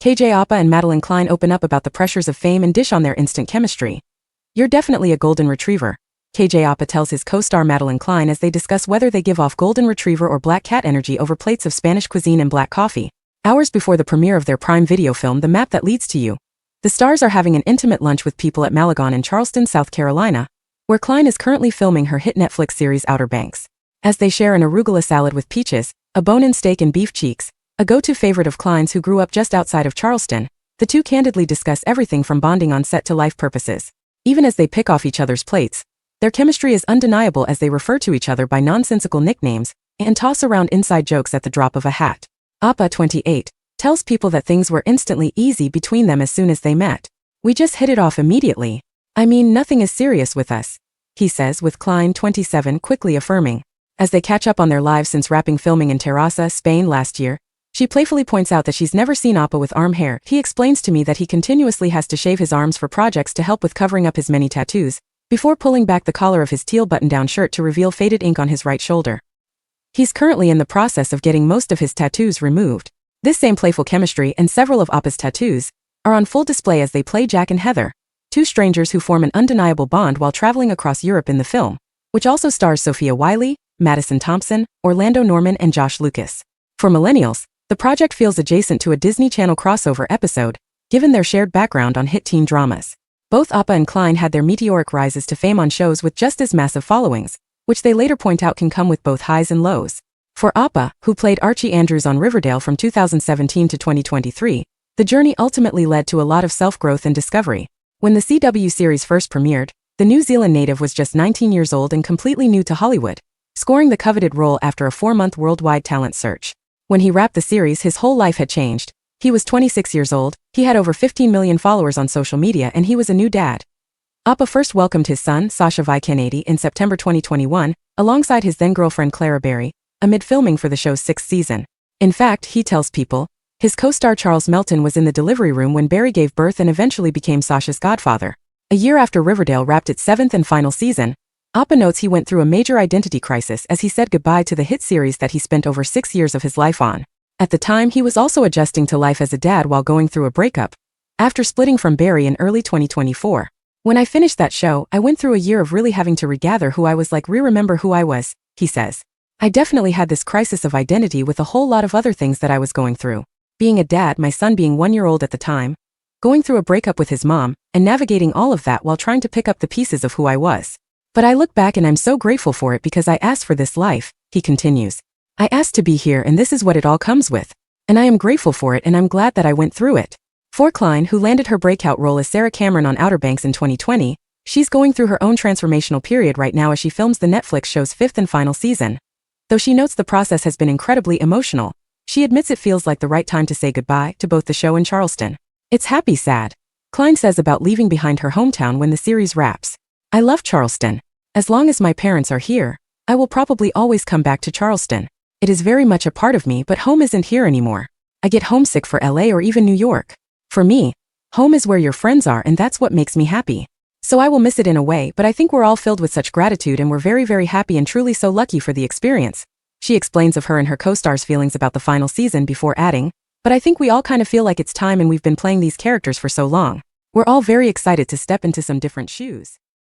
KJ Apa and Madelyn Cline open up about the pressures of fame and dish on their instant chemistry. "You're definitely a golden retriever," KJ Apa tells his co-star Madelyn Cline as they discuss whether they give off golden retriever or black cat energy over plates of Spanish cuisine and black coffee. Hours before the premiere of their Prime Video film The Map That Leads to You, the stars are having an intimate lunch with people at Madelyn in Charleston, South Carolina, where Cline is currently filming her hit Netflix series Outer Banks. As they share an arugula salad with peaches, a bone-in steak and beef cheeks, a go-to favorite of Cline's who grew up just outside of Charleston, the two candidly discuss everything from bonding on set to life purposes. Even as they pick off each other's plates, their chemistry is undeniable as they refer to each other by nonsensical nicknames and toss around inside jokes at the drop of a hat. Apa, 28, tells people that things were instantly easy between them as soon as they met. "We just hit it off immediately. I mean, nothing is serious with us," he says, with Cline, 27, quickly affirming. As they catch up on their lives since wrapping filming in Terrassa, Spain last year, she playfully points out that she's never seen Apa with arm hair. He explains to me that he continuously has to shave his arms for projects to help with covering up his many tattoos, before pulling back the collar of his teal button-down shirt to reveal faded ink on his right shoulder. He's currently in the process of getting most of his tattoos removed. This same playful chemistry and several of Apa's tattoos are on full display as they play Jack and Heather, two strangers who form an undeniable bond while traveling across Europe in the film, which also stars Sophia Wiley, Madison Thompson, Orlando Norman and Josh Lucas. For millennials, the project feels adjacent to a Disney Channel crossover episode, given their shared background on hit teen dramas. Both Apa and Cline had their meteoric rises to fame on shows with just as massive followings, which they later point out can come with both highs and lows. For Apa, who played Archie Andrews on Riverdale from 2017 to 2023, the journey ultimately led to a lot of self-growth and discovery. When the CW series first premiered, the New Zealand native was just 19 years old and completely new to Hollywood, scoring the coveted role after a 4-month worldwide talent search. When he wrapped the series, his whole life had changed. He was 26 years old, he had over 15 million followers on social media, and he was a new dad. Apa first welcomed his son, Sasha Kennedy, in September 2021, alongside his then-girlfriend Clara Berry, amid filming for the show's 6th season. In fact, he tells People, his co-star Charles Melton was in the delivery room when Berry gave birth and eventually became Sasha's godfather. A year after Riverdale wrapped its 7th and final season, Apa notes he went through a major identity crisis as he said goodbye to the hit series that he spent over 6 years of his life on. At the time, he was also adjusting to life as a dad while going through a breakup, after splitting from Berry in early 2024. "When I finished that show, I went through a year of really having to regather who I was, like remember who I was," he says. "I definitely had this crisis of identity with a whole lot of other things that I was going through. Being a dad, my son being 1-year-old at the time, going through a breakup with his mom, and navigating all of that while trying to pick up the pieces of who I was. But I look back and I'm so grateful for it because I asked for this life," he continues. "I asked to be here and this is what it all comes with. And I am grateful for it and I'm glad that I went through it." For Cline, who landed her breakout role as Sarah Cameron on Outer Banks in 2020, she's going through her own transformational period right now as she films the Netflix show's 5th and final season. Though she notes the process has been incredibly emotional, she admits it feels like the right time to say goodbye to both the show and Charleston. "It's happy sad," Cline says about leaving behind her hometown when the series wraps. "I love Charleston. As long as my parents are here, I will probably always come back to Charleston. It is very much a part of me, but home isn't here anymore. I get homesick for LA or even New York. For me, home is where your friends are and that's what makes me happy. So I will miss it in a way, but I think we're all filled with such gratitude and we're very, very happy and truly so lucky for the experience." She explains of her and her co-stars' feelings about the final season before adding, "But I think we all kind of feel like it's time and we've been playing these characters for so long. We're all very excited to step into some different shoes."